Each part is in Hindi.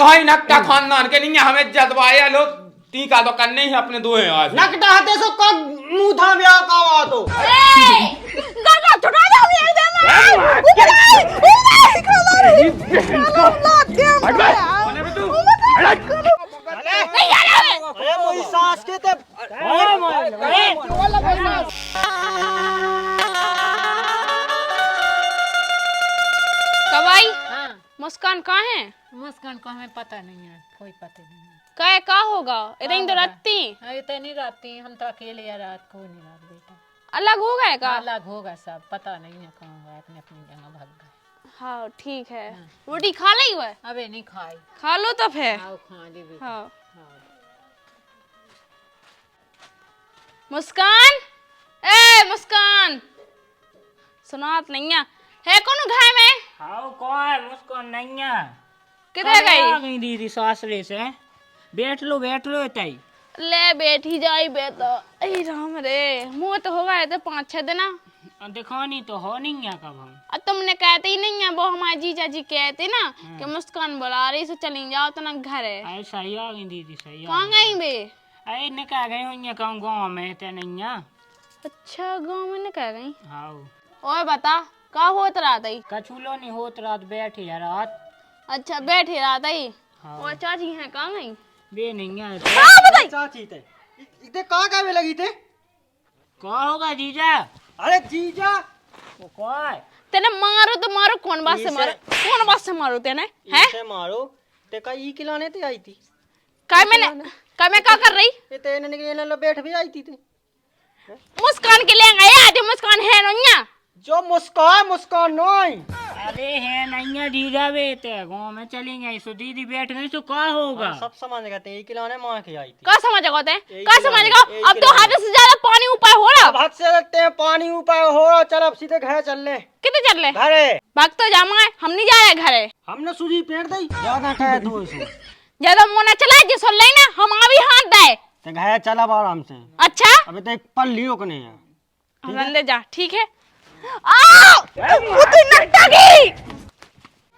भाई नकटा खानदान के नहीं हमें जदवाया लो टीका तो करने ही अपने दो हैं आज नकटा हते सो कब मुंह था ब्याह का हुआ तो गाना छुड़ा दो एकदम अरे कोई सास के ते कवाई मुस्कान कहाँ है? मुस्कान को हमें पता नहीं है, कोई पता नहीं है। का होगा इतनी तो राती इतनी राती हम तो अकेले या रात को नहीं रात बेटा अलग हो गए का? अलग होगा सब, पता नहीं है कहाँ गए, अपने अपनी जगह भाग गए। हाँ ठीक है, रोटी खा ली हुआ? अबे नहीं खाई, खा लो तो फिर। खाओ खा ली बेटा। हाँ। मुस्कान, ए मुस्कान, सुनात नहीं है कौन घर में? हाँ कौन मुझको नहीं है। किधर गई? दीदी सासरे से। बैठ लो तई। ले बैठी जाई बेटा। अरे राम रे, मुँह तो हो गए थे 5-6 दिन। दिखानी तो हो नहीं है कब हम। अब तुमने कहते ही नहीं है, वो हमारे जीजा जी कहते ना कि मुस्कान बुला रही से चली जाओ तो ना घर है। अरे सही आ गई दीदी, सही। कहाँ गई बे? अरे निकल गई हुई कहूँ गाँव में ते नहीं है। अच्छा गाँव में निकल गई। हाँ। और बता का होत रात आई? कछुलो नहीं होत रात, बैठी है रात। अच्छा बैठे रात आई। हाँ। और चाची है कहाँ गई? बे नहीं है। चाची थे इते कहाँ का में लगी थे? कौन होगा जीजा? अरे जीजा वो कौन? तेने मारो तो मारो, कौन बात से मारो, कौन बात से मारो तेने? हैं? इसे मारो ते का ई खिलाने ते आई थी। काय मैं क्या कर रही? ये ते ने निकले लो बैठ भी आई थी ते। मुस्कान के लिए गए आज, मुस्कान है नोन्या। जो मुस्कान नहीं। अरे है नहीं है जीजा, बेटे गाँव में चली गई सो दीदी बैठ गई सो क्या होगा? सब समझ गए थे, खिलाने माँ की आई थी। का समझ गए? का समझ गए? अब तो हद से ज्यादा पानी ऊपर हो रहा। अब हद से लगते हैं पानी ऊपर हो रहा। चल अब सीधे घर चल ले। कितने चल ले? घरे भाग तो जामा, हम नहीं जा रहे घरे। हमने सूजी पेड़ दी ज्यादा कहे तू इसो ज्यादा मोना चला जे सुन ले ना, हम अभी हाथ दे ते घर चल अब आराम से। अच्छा अबे तो एक पल लियो कने है। हम अंदर जा, ठीक है? आओ वो तो नटगी।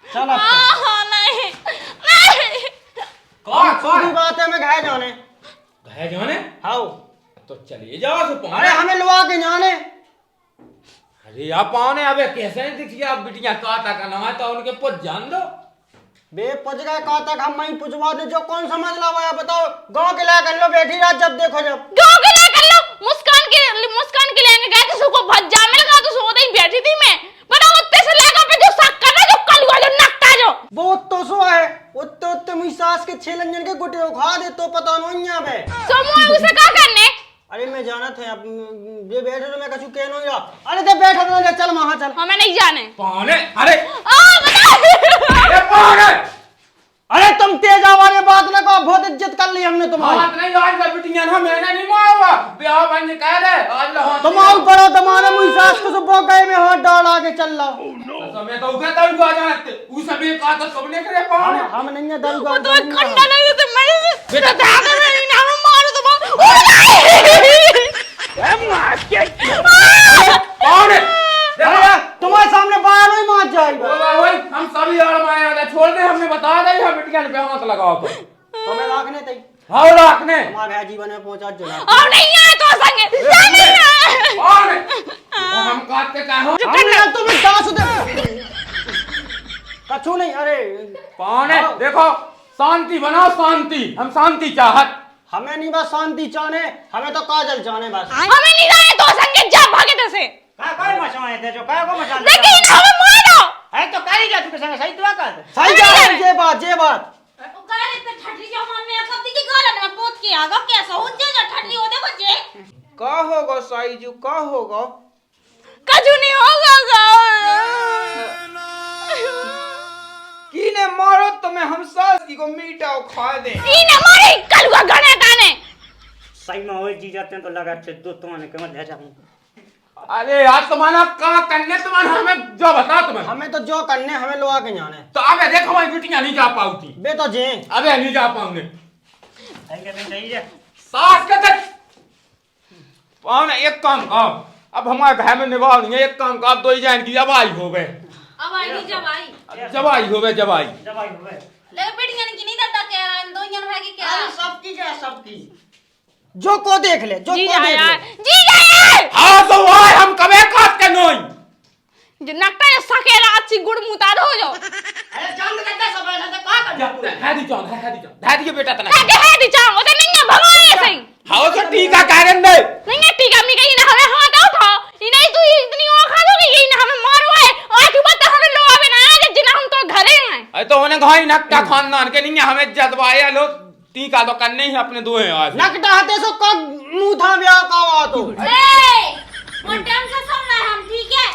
चल अब नहीं नहीं कौन बात है? मैं घर जाने। घर जाने? हाउ तो चलिए जाओ सो अरे हमें लुआ के जाने। अरे आप पाने अबे कैसे दिखिए आप बिटिया काटा का नाम है तो उनके पुत जान दो। बे पुछ गए कहा तक हम वहीं पुछवा दे, जो कौन समझ ला हुआ बताओ। गांव के लायक कर लो, बैठी रात जब देखो जब गांव के लायक कर लो। मुस्कान के लिए गए थे, सुको भज जा मिल गया तो सोते ही बैठी थी मैं। बड़ा उत्ते से लेगा पे जो शक कर रहा, जो कलुआ, जो नक्का, जो वो तो सो है उत्ते मुई सास के 6 लंजन के गुटे उखा दे तो पता नहीं है बे। सोमो उसे क्या करने? अरे मैं जाना था अब ये बैठे तो मैं कछु कह नहीं रहा। अरे ते बैठा तो चल वहां चल। हमें नहीं जाने। पाने अरे बता पाने अरे तुम तेज आवाज में बात ना कहो, बहुत इज्जत कर ली हमने तुम्हारी। बात नहीं आज का बिटिया ना मैंने नहीं मारा ब्याह बन कह रहे आज लो तुम आओ बड़ा दमाने मुई सास को सुबह गए में हाथ डाल आके चल रहा। तो मैं तो उगे तब को आ जाते उस समय का तो सबने करे पाने हम नहीं है दल वो तो कंडा नहीं तो मैं बेटा दादा नहीं ना मारो तो पाने तुम्हारे सामने बाहर नहीं मार जाएगा। हम सभी यार मारे वाले छोड़ दे, हमने बता दे हम बिटिया ने ब्याह मत लगाओ तो मैं राखने तई हाँ रखने हमारे जीवन में पहुंचा जो अब नहीं आए तो संगे जाने पाने हम काट के कहो हमने तुम्हें दास दे कछु नहीं। अरे पाने देखो शांति बनाओ, शांति हम शांति चाहत। हमें नहीं बस शांति चाहने, हमें तो काजल चाहने बस। हमें नहीं जाने तो संगे जा भागे तो से काय मचाए थे जो काय को मचा लेकिन हमें मारो है तो करी जा तू संग सही तो कर सही जा ये बात ओ करे पे ठटली जो हमने कब की गालन में पोत के आगा कैसा हो जे ठटली हो दे बच्चे का होगा साई जी का होगा कजू नहीं होगा कीने मारो तुम्हें हम सास की को मीठा खा दे इने मारे कलुआ गने गाने सही में हो जी जाते हैं तो लगा थे दो तुम्हारे के मत जाऊं। अरे यार तुम्हारा का करने तुम्हारा हमें जो बता तुम्हें हमें तो जो करने हमें लोआ के जाने। तो अबे देखो हमारी बिटिया नहीं जा पाऊती बे तो जे अबे नहीं जा पाऊंगे सही है सास के तक पाने एक काम करो, अब हमारे घर में निभाव नहीं है, एक काम करो आप दो ही जान की जवाई हो गए। अब आई जवाई जवाई हो गए जवाई जवाई हो गए ले बेटियां की नहीं दादा कह रहा इन दो जन भाई की क्या अरे सबकी क्या सबकी जो को देख ले जो जीजा को देख यार ले जीजा यार हाँ तो भाई हम कबे काट के नोई जो नकटा जो सकेला अच्छी गुड़ मुताद हो जो अरे चांद करता सब है ना तो का कर है दी जान है दी बेटा तना है दी चांग ओते नहीं है भगवान ऐसे ही हाउ तो टीका कारण दे नहीं है टीका मी कहीं ना हमें हाथ उठाओ ये नहीं तू इतनी ओ खा दोगी ये ना हमें मारो है और तू बता हमें लो आवे ना आज जिना हम तो घरे हैं अरे तो उन्हें घाई नक्का खानदान के नहीं है हमें जदवाया लो टीका तो करने ही अपने दो हैं आज नकटा हाथे सो का मुंह था ब्याह का हुआ तो और टाइम से सुनना है हम ठीक है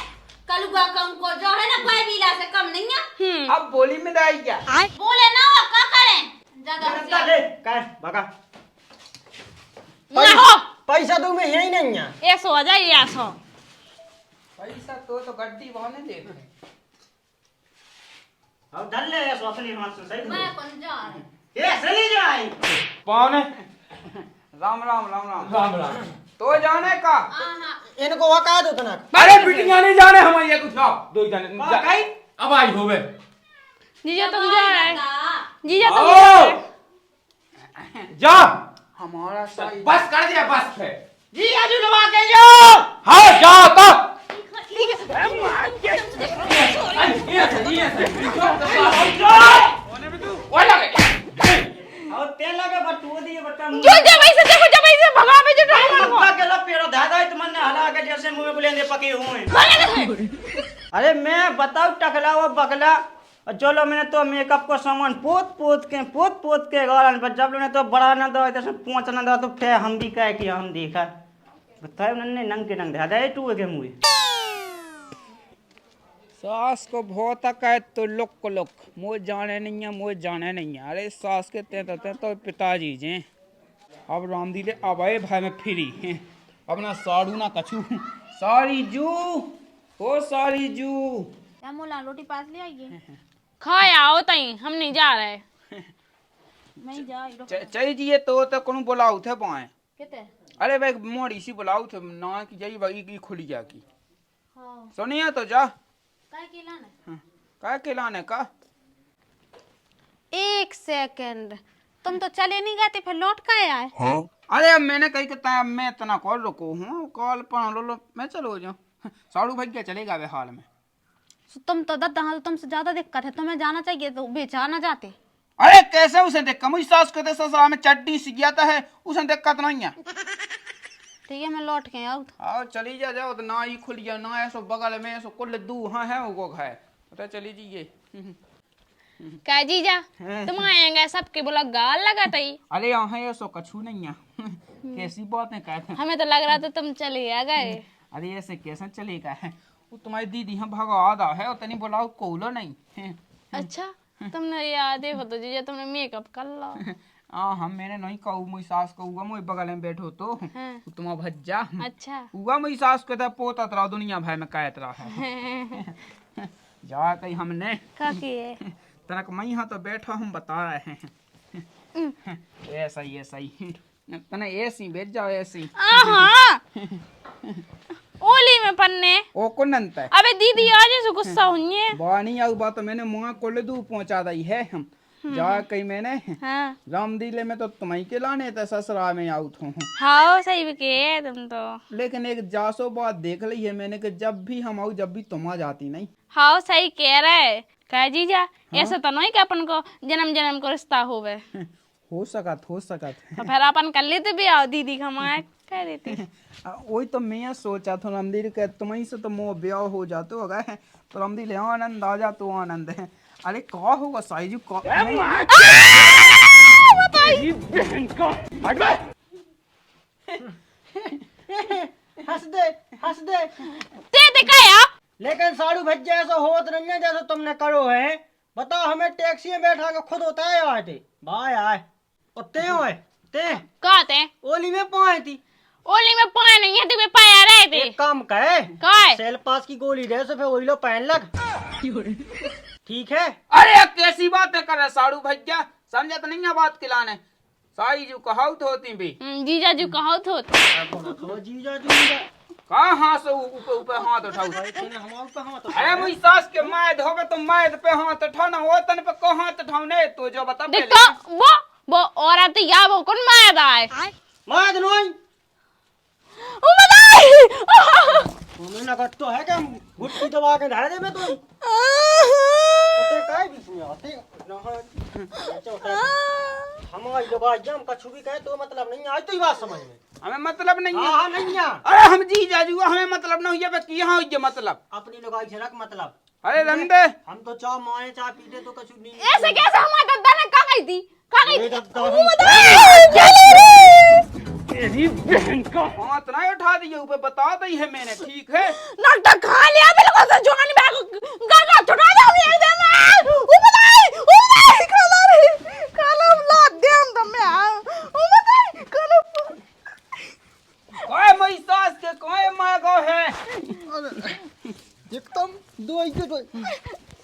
कलुआ कम को जो है ना कोई बीला से कम नहीं है अब बोली में दाई क्या बोले ना वो क्या करें ज्यादा नकटा ले कर भगा ना हो पैसा तो में यही नहीं है ऐसो आ जाए ऐसो पैसा तो गड्डी बहने दे अब डल ले सो अपने हाथ से सही मैं कौन जा रहा ये सही जाई पौने राम राम राम राम राम राम तो जाने का हां इनको वका दो तना अरे बिटिया नहीं जाने हम ये कुछ आओ दो ही जाने कहीं अब आई होवे जीजा तुम जा रहे जीजा तुम आओ जा रहे जा हमारा सही बस कर दिया बस है जी आजू लवा के जो हाँ जाओ तो और तेल लगे बटू दिए बटन जो जब ऐसे जब ऐसे भगा पे जो ड्राइवर को का के पेड़ो दादा तुमने हला के जैसे मुंह बुलेंदे पके हुए अरे मैं बताओ टकला वो बगला चलो मैंने तो मेकअप को सामान पोत पोत के गालन पर जब लोने तो बड़ा ना दो तो पहुंच ना दो तो फिर हम भी कहे कि हम देखा बताओ नन्ने नंग के नंग दादा टू के मुंह सास को बहुत है तो लुक मुझे जाने नहीं है मुझे जाने नहीं है अरे सास के ते तो पिताजी जे अब रामदी ले अब आए भाई में फिरी अपना साड़ू ना कछू सारी जू हो सारी जू क्या मोला रोटी पास ले आइए खाए आओ तई हम नहीं जा रहे नहीं जा चाहिए जिए तो कौन बुलाऊ थे पाए किते अरे भाई मोड़ी सी बुलाऊ थे ना की जाई वही की खुली जा की हां सुनिए तो जा काय के लाना का के लाने का एक सेकंड तुम तो चले नहीं गए थे फिर लौट के आए हाँ? अरे अब मैंने कही कहता मैं इतना कॉल रुको हूँ कॉल पर लो मैं चलो जाऊँ साड़ू भाई क्या चलेगा वे हाल में तुम तो दादा हाल तुमसे ज्यादा दिक्कत है तुम्हें जाना चाहिए तो बेचा ना जाते अरे कैसे उसे देख मुझ सास कहते ससुराल में चड्डी सी गया है उसे दिक्कत नहीं है ठीक है मैं लौट के आऊँ आओ चली जा जाओ तो ना ही खुलिया ना ऐसो बगल में ऐसो कुल दू हाँ है वो है तो चली जाइए कह जीजा तुम आएंगे सबके बोला गाल लगा तई अरे यहाँ ऐसो कछू नहीं है कैसी बात है कहते हमें तो लग रहा था तुम चले आ गए अरे ऐसे कैसे चलेगा है वो तुम्हारी दीदी यहाँ भगा आधा है उतनी बुलाओ कोलो नहीं अच्छा तुमने याद है तो जीजा तुमने मेकअप कर लो हाँ हम मैंने नहीं कहू मुझी सास को हुआ मुझे बगल में बैठो तो तुम भज्जा अच्छा हुआ मुझी सास को तो पोता तरा दुनिया भाई में कहत रहा है जा कही हमने का किए तनक मैं यहाँ तो बैठा हम बता रहे हैं ऐसा ही तने ऐसी भेज जाओ ऐसी आहा ओली में पन्ने ओ को नंत है अबे दीदी आज से गुस्सा हुई है बानी आउ बात मैंने मुँह को ले दू पहुंचा दी है हम जा कही मैंने हाँ रामदीले में तो तुम्हें के लाने थे ससुराल में आउट हूँ हाँ सही भी के तुम तो लेकिन एक जासो बात देख ली है मैंने कि जब भी हम आऊ जब भी तुम आ जाती नहीं हाँ सही कह रहे कह जीजा ऐसा तो नहीं कि अपन को जन्म जन्म को रिश्ता होवे हो सकत तो फिर अपन कर लेते भी आओ दीदी हमारे कह देते वही तो मैं सोचा था रामदील के तुम्हें से तो मोह ब्याह हो जाते हो गए तो रामदील आनंद आ जा तो आनंद है अरे का होगा साईजू का हंस दे ते कया लेकिन साड़ू भज्जे ऐसा होत नहीं है जैसा तुमने करो है बताओ हमें टैक्सी में बैठा के खुद होता है आए थे भाई आए और ते होए ते कहते ओली में पाए थी ओली में पाए नहीं है तो वे पाया रहे थे एक काम कहे काय सेल पास की गोली दे सो फिर वही लो पहन लग ठीक है अरे कैसी बात है कर साड़ू भैया समझा तो नहीं है बात खिलाने साईजू कहावत होती भी जीजा जी कहो तो जीजा जीजा कहाँ से ऊपर ऊपर हाथ उठाऊ अरे मुझ सास के मैद होगे तो मैद पे हाथ उठाना वो तन पे को हाथ उठाने तो जो बता देख तो वो औरत या वो कौन मार रहा है मार नोई ओ बताई तुम्हें लगत तो है कि घुट्टी दबा के ढाल दे मैं तो ते काय बीच में आते हमारी लोग जम कछु भी कहे तो मतलब नहीं आज तो ही बात समझ में हमें मतलब नहीं है हां नहीं है अरे हम जी जाजू हमें मतलब नहीं है की हां ये मतलब अपनी लोग से रख मतलब अरे रंदे हम तो चाह माए चाह पीते तो कछु नहीं ऐसे कैसे हमारा दादा ने कहा गई थी तेरी बहन का हाथ ना उठा दिए ऊपर बता दी है मैंने ठीक है नाटक खा लिया बिल्कुल से जवानी बैग गागा छुड़ा दो एकदम ओ बताई कलम लाग दे हम तुम ओ बताई कलम कोई मई सास के कोई मांगो है एकदम दो ही दो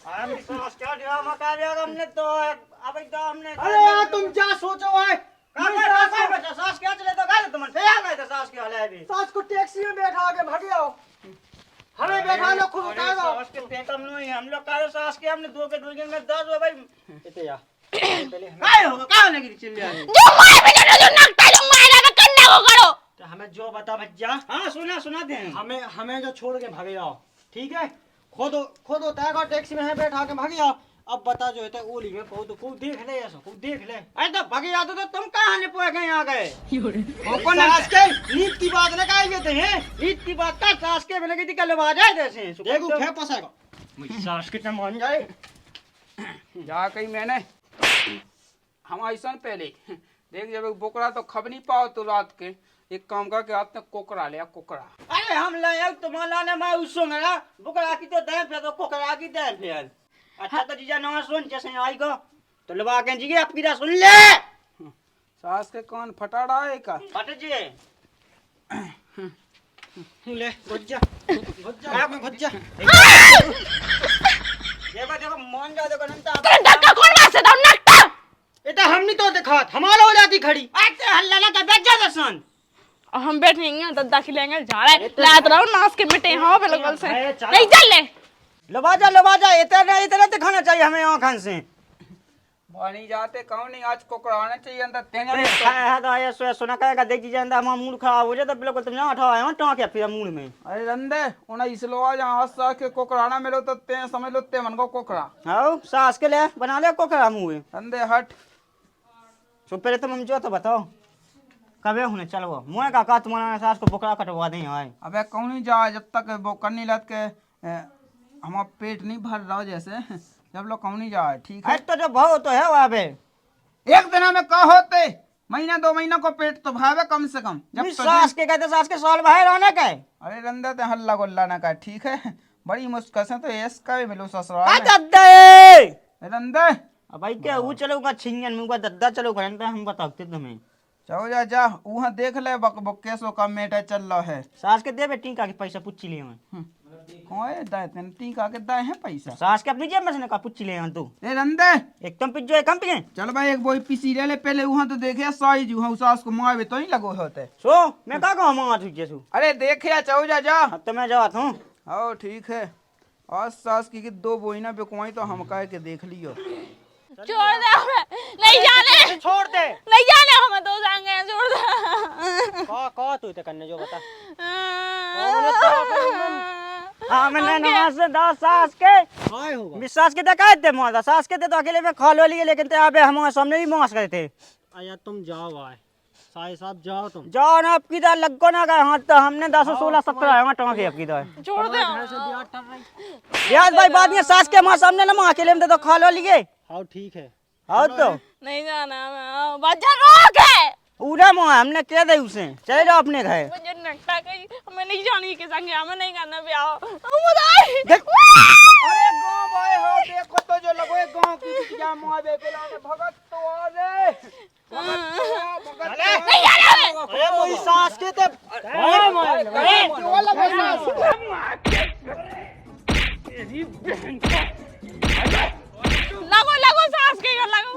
हम सास क्या ड्रामा कर रहे हो हमने तो अब एकदम हमने अरे यार तुम क्या सोचो है सास क्या चले तो गए तुम पे आ गए तो सास के हले भी सास को टैक्सी में बैठा के भाग आओ हमें बैठा लो खुद उठाओ सास के फेंकम नहीं हम लोग का सास के हमने दो के में 10 हो भाई इते या पहले काय होगा काय लगी चिल्ले जो मार पे जो नकता जो मारा का कन्ना को करो तो हमें जो बता भज्जा हां सुना दे हमें जो छोड़ के भागे आओ ठीक है खुद होता है टैक्सी में बैठा के भागे आओ अब बता जो है ओली में को तो खूब देख ले ऐसा खूब देख ले अरे तो भागे आ तो तुम कहां ने पोए गए आ गए कौन सास के नीत की बात न काहे देते हैं नीत की बात का सास के बने की कल आ जाए जैसे देखो फे पसेगा मुझे सास कितना मान जाए जा कहीं मैंने हम ऐसा पहले देख जब बोकरा तो खब नहीं पाओ तो रात के एक काम का के हाथ में कोकरा लिया कोकरा अरे हम लाए तुम्हारा ने मैं उसो मेरा बोकरा की तो दे पे तो कोकरा की दे पे अच्छा तो जीजा ना सुन जैसे आई को तो लवा के जी आपकी रा सुन ले सास के कान फटाड़ा है का फट जी ले गुज्जा आप गुज्जा देखो मान जा देखो नंता तेरे धक्का कौन मार से दाऊ नकता ये तो हम नहीं तो दिखात हमारा हो जाती खड़ी ऐसे हल्ला लगा बैठ जा दर्शन हम बैठेंगे दादा खिलेंगे जा रहा है लात रहो नाच के मिटे हां बिल्कुल से नहीं चल ले लबाजा इतना दिखाना चाहिए हमें आंखन से पानी जाते कौन नहीं आज कोकरा आना चाहिए अंदर तेंगा है तो ये सुना कहेगा देख जी अंदर हमारा मूड खराब हो जाए तो बिल्कुल तुम यहाँ उठाओ टाँक या फिर मूड में अरे रंदे उन्हें इसलो आ जहाँ हाथ सास के कोकराना मिलो तो ते समझ लो ते मन को कोकरा हाँ सास के लिए बना ले कोकरा मुँह रंदे हट तो पहले तुम हम जो तो बताओ कबे होने चलो मुँह का तुम्हारा सास को बोकरा कटवा दें भाई अबे कौन नहीं जा जब तक वो करनी लत के हमारा पेट नहीं भर रहा जैसे जब लोग कौन नहीं जा ठीक है तो जो भाव तो है वहाँ पे एक दिन में का होते महीना 2 महीना को पेट तो भावे कम से कम जब सास के कहते सास के साल बाहर आने का अरे रंदे ते हल्ला गोल्ला ना का ठीक है बड़ी मुश्किल से तो एस का भी मिलो ससुराल रंदे अब भाई क्या वो चलोगा छिंगन मुँह दद्दा चलो करंता हम बताते तुम्हें चलो जा वहाँ देख ले बक्के सो कम मेटा चल रहा है सास के दे बेटी का पैसा पूछ लिए मैं कोई दाए तन टीका के दाए हैं पैसा सास के अपनी जेब में से का पूछ लिए तू ए रंदे एकदम पिज्जो एक कम पिए चल भाई एक बोई पीसी ले पहले वहाँ तो देखे साइज वहाँ सास को मारे तो ही लगो होते सो मैं का कहूँ माँ तुझे सु अरे देखे चलो जा तो मैं जाता हूँ आओ ठीक है आज सास की 2 बोइना पे कुआई तो हम कह के देख लियो छोड़ दे हमें नहीं जाने छोड़ दे नहीं जाने हमें तो जाएंगे छोड़ दे का तू इते करने जो बता हाँ मैंने नमाज से 10 सास के विश्वास के दे दे मोदा सास के दे तो अकेले में खा लो लिए लेकिन ते अबे हमारे सामने भी मांस करे थे आया तुम जाओ भाई साई साहब जाओ तुम जाओ ना आपकी दाल लगो ना गए हां तो हमने 10 16 17 आया टाँग है आपकी दाल छोड़ दे याद भाई बाद में सास के मां सामने ना मां अकेले में तो खा लो लिए हाँ ठीक है हाँ तो नहीं जाना हमें बच्चा रोक है पूरा मां हमने कह दे उसे चले जाओ अपने घर मुझे नकटा कहीं हमें नहीं जानी के संग हमें नहीं करना ब्याह अरे गांव भाई हो देखो तो जो लगो एक गांव की बिटिया मुआबे पे लाने भगत तो आ रे भगत नहीं जाना हमें अरे कोई सास के ते लगो सास के घर लगो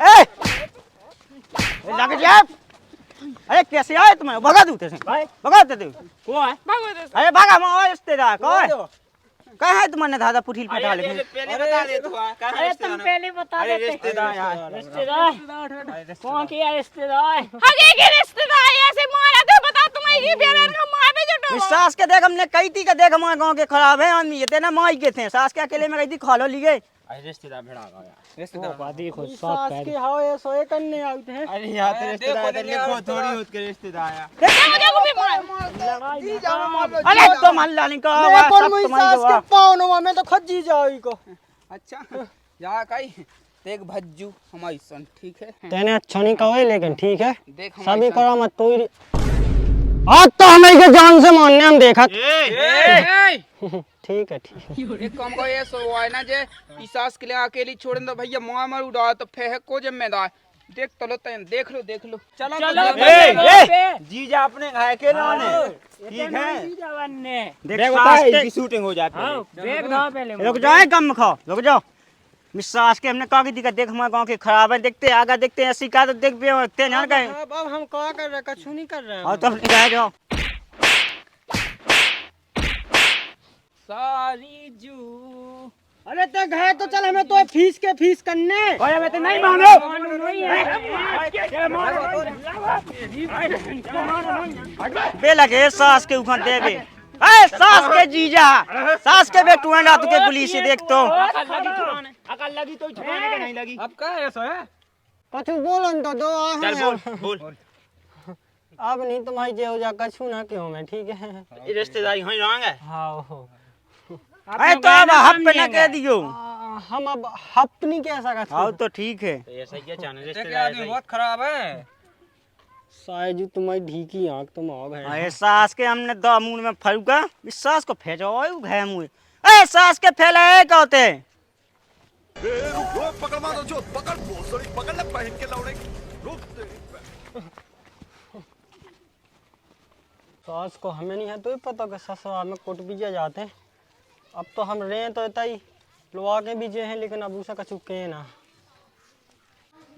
लग जा अरे कैसे आए तुम्हें भगा दूँ तेरे से भगा देते को है अरे भागा माँ रिश्तेदार कौन कहाँ है तुम्हारे दादा पुठील पे डाले पहले बता दे तू अरे तुम पहले बता देते रिश्तेदार यार रिश्तेदार कौन किया रिश्तेदार हगे के रिश्तेदार ऐसे मारा तो बता तुम्हें ये बेरन का मार पे जो सास के देख हमने कही थी कि देख हमारे गांव के खराब है आदमी ये तेना माई के थे सास के अकेले में गई थी खा लो लिए रिश्तेदार भेड़ा गया रिश्तेदार देखो सास के हाव ये सोए करने आते हैं। अरे यार देखो देखो थोड़ी होत के रिश्तेदार आया देखो भी मार अरे तो मान लानी का मैं कौन मुई सास के पावन हुआ मैं तो खज्जी जाई को। अच्छा जा कई देख भज्जू हमारी सन ठीक है तेने अच्छा नहीं कहो लेकिन ठीक है देख सभी करो मत तू आज तो हमें के जान से मानने हम देखा ठीक है एक काम को ये सो है ना जे इसास के लिए अकेली छोड़ दो भैया मुआ मर उड़ा तो फेंक को जिम्मेदार देख तो लो तैन देख लो चलो जीजा अपने घाय के लाने ठीक है जवान ने देख सास की शूटिंग हो जाती है देख दो पहले रुक जाओ कम खाओ रुक जाओ मिसास के हमने कहा कि दिक्कत देख हमारे गांव के खराब है देखते आगे देखते ऐसी का तो देख भी होते ना कहीं अब हम क्या कर रहे कछु नहीं कर रहे और तब जाए जाओ सारी जू अरे ते गए तो चल हमें तो फीस करने ओए मैं तो नहीं मानो बे लगे सास के ऊपर देवे ए सास के जीजा सास के बेटू है ना तू के पुलिस से देख तो अकल लगी तो छुपाने के नहीं लगी अब क्या है सो है कछु बोलन तो दो आ चल बोल अब नहीं तुम्हारी जे हो जा कछु ना क्यों मैं ठीक है रिश्तेदारी होई रहांगे हाँ अरे तो अब हप पे ना कह दियो हम अब हप नहीं कह सकते आओ तो ठीक है ऐसा क्या चाहने रिश्तेदार बहुत खराब है शायद तुम्हारी ढीकी आंख तुम आ गए अरे सास के हमने दो मुंह में फरूका इस सास को फेंचो घे मुंह ए सास के फैला है क्या होते पकड़ मारो जो पकड़ भोसड़ी पकड़ ले पहन के लौड़े रुक सास को हमें नहीं है तो ही पता कि ससुराल में कोट बीजे जाते हैं अब तो हम रहे तो इतना ही लोहा के बीजे हैं लेकिन अब उसे कछु के ना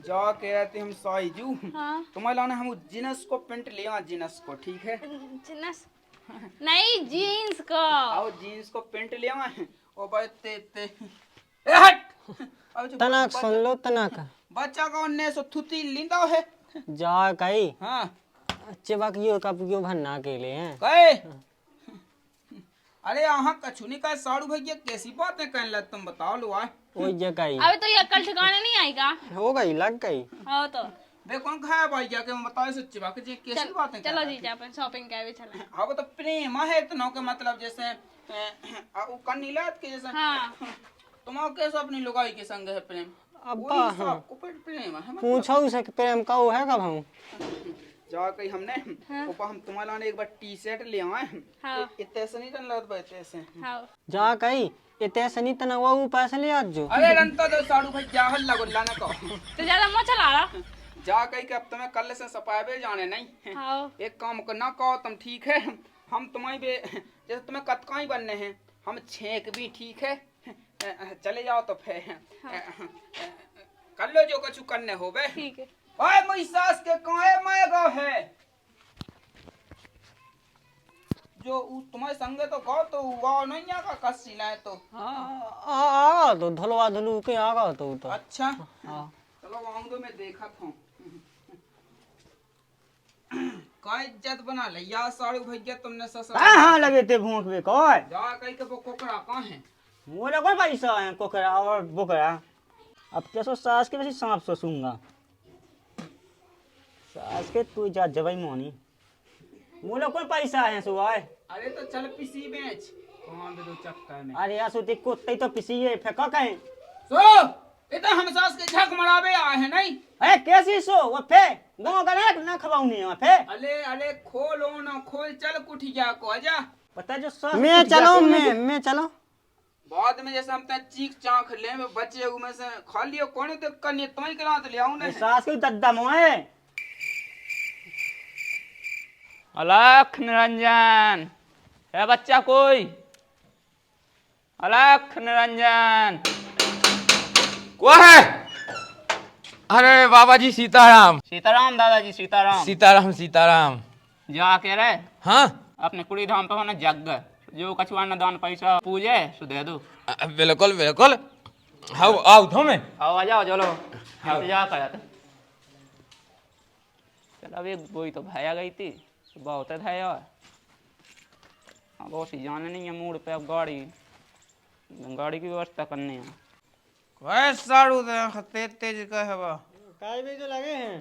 जा कह रहे थे हम साईजू हाँ। तुम्हारे लाने हम जिनस को पेंट ले आ जिनस को ठीक है जिनस नहीं जीन्स को आओ जीन्स को पेंट ले आए ओ भाई ते ए हट अब जो तनाक सुन लो तनाक बच्चा का उन्ने सो थुती लिंदा है जा कही हां चिबक यो कब क्यों भरना के लिए हैं कहे अरे यहाँ कछु नहीं कहे साड़ू भैया कैसी बातें कहने लग तुम बताओ लो आए वही जगह अबे तो ये कल ठिकाने नहीं आई का हो गई लग गई हो तो बे कौन खाया भाई जाके मैं बताओ सच्ची बात जी कैसी बातें चलो जीजा अपन शॉपिंग के भी चले अब तो प्रेम है इतना के मतलब जैसे वो कन्नीलात के जैसे हाँ तुम्हारा कैसा अपनी लुगाई के संग है प्रेम अब्बा हाँ प्रेम है पूछो उसे कि प्रेम का वो है कब हम जा कहीं हमने ऊपर हम तुम्हारे लाने एक बार टी शर्ट ले आए हाँ। इतने से नहीं टन लगता इतने से हाँ जा कही इतने से नहीं तना वो पैसे ले आज जो अरे रंता तो साड़ू भाई जा हल्ला गुल्ला ना कहो तो ज्यादा मत चला रहा जा कहीं कि अब तुम्हें कल से सफाई जाने नहीं हाँ एक काम करना कहो तुम ठीक है हम तुम्हारी जैसे तुम्हें कतकाई बनने हैं हम छेक भी ठीक है चले जाओ तो फिर कर लो जो कछु करने हो बे ठीक है ओए मेरी सास के काहे मायगा है जो तुम्हारे संगे तो कहो तो वो नहीं आगा कस्सी लाए तो आ तो धुलवा धुलू के आगा तो अच्छा हाँ चलो वांगो में देखा था का इज्जत बना लिया साड़ू भैया तुमने ससुर हाँ लगे थे भूख में कोई जा कहीं के वो कोकड़ा कहाँ है मोला कोई पैसा है कोकरा और बोकरा अब कैसो सास के वैसे सांप सोसूंगा सास के तू जा जवाई मोनी मोला कोई पैसा है सुबह अरे तो चल पिसी बेच कौन दे दो चक्कर में अरे यार सोते कुत्ते तो पिसी है फेंका कहीं सो इतना हम सास के झक मराबे आए हैं नहीं अरे कैसी सो वो फे गाँव का ना खवाऊनी है फे अले अले खोलो ना खोल चल कुठिया को आजा पता जो सास मैं चलो मैं चलो बाद में जैसे हम तक चीख चाख ले में बचे में से खा लियो कौन तो कन्या तुम्हें करा तो ले आऊं ना सास के दद्दा मोए अलख निरंजन है बच्चा कोई अलख निरंजन को है अरे बाबा जी सीताराम। सीताराम दादाजी सीताराम। सीताराम सीताराम। जा के रे हाँ अपने कुड़ी धाम पे होना जग जो कछुआ न दान पैसा पूजे सो दे दो। बिल्कुल बिल्कुल। हाँ आओ तो मैं आओ आ जाओ चलो इंतजार कर थे। चल अभी वही तो भैया गई थी बहुत है यार। अब वो सी जाने नहीं है मूड पे अब गाड़ी की व्यवस्था करनी है। वह साड़ू तेज तेज का हवा काय भी तो लगे हैं।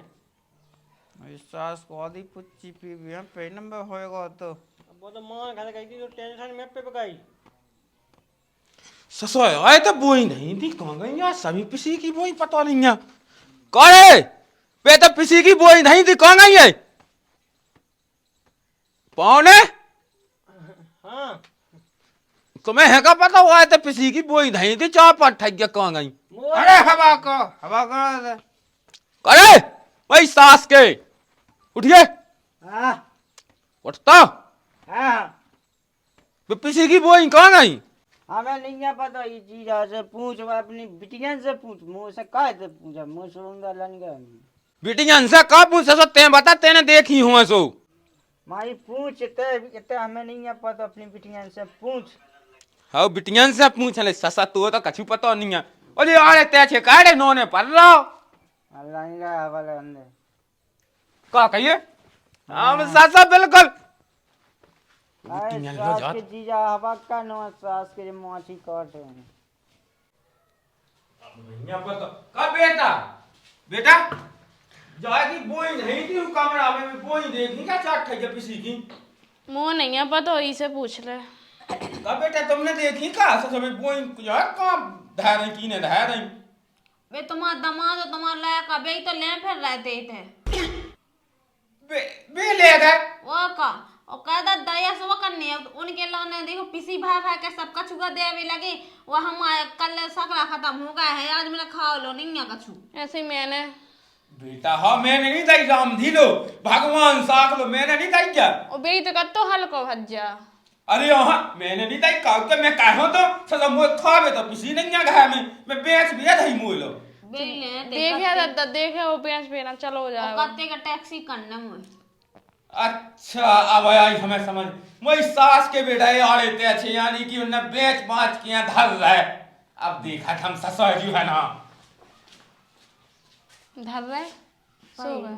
सास को आधी पुच्ची पी भी है पे नंबर होएगा तो अब वो तो मां घर गई थी तो टेंशन में पे पकाई। ससुर आए तो बोई नहीं थी कहाँ गई यार सभी पिसी की बोई पता नहीं है करे पे तो पिसी की बोई नहीं थी कहाँ गई है पौने हाँ तुम्हें है का पता हुआ है तो पिसी की बोई नहीं थी चार पांच ठग गया कहाँ गई। अरे हवा का करे भाई सास के उठिए हाँ उठता हाँ पिसी की बोई कहाँ गई। हमें नहीं है पता ये चीज से पूछ मैं अपनी बिटिया से पूछ मुँह से कहे से पूछा मुँह सुरूंगा लन गया बिटिया से का पूछ सो ते बता तेने देखी हुआ सो माई पूछ इतने हमें नहीं है पता अपनी बिटिया से पूछ। हाँ बिटिया से पूछ ले ससा तो कछु पता नहीं है अरे यार ते छे काड़े नोने पर रहो लंगा वाले अंदर का कहिए हम ससा बिल्कुल अरे सास के जीजा हवा का नो सास के माछी काट रहे हैं। का बेटा बेटा जाएगी बोई नहीं थी कमरा में बोई देखी क्या चाट खाई पिसी की मुँह नहीं है पता इसे पूछ ले। का बेटा तुमने देखी का सब बोई यार का धा रही की ने धा रही वे तुम्हारा दामाद और तुम्हारा लायक अबे तो ले फिर रहते थे बे ले गए वो का और कहता दया से वो करनी है उनके लाने देखो पिसी भाई भाई के सब कछु का देवे लगे वो हम कल सकरा खत्म हो गया है आज मैंने खा लो नहीं है कछु ऐसे ही मैंने बेटा हाँ मैंने नहीं दाई राम धी लो भगवान साख लो मैंने नहीं दाई क्या ओ बेई तो कत्तो हल्को भज्जा। अरे हाँ मैंने नहीं दाई का के मैं कहो तो सदा मोए खावे तो पिसी नहीं आ गया मैं बेच भी दही मोए लो देखे वो बेंच पे ना चलो हो जाए कत्ते का टैक्सी करने मुझे। अच्छा अब आई हमें समझ मोई सास के बेटा आड़े ते अच्छे यानी कि उन्हें बेच बाच किया धर रहा है अब देखा हम ससुर जी है ना धर रहे सो गए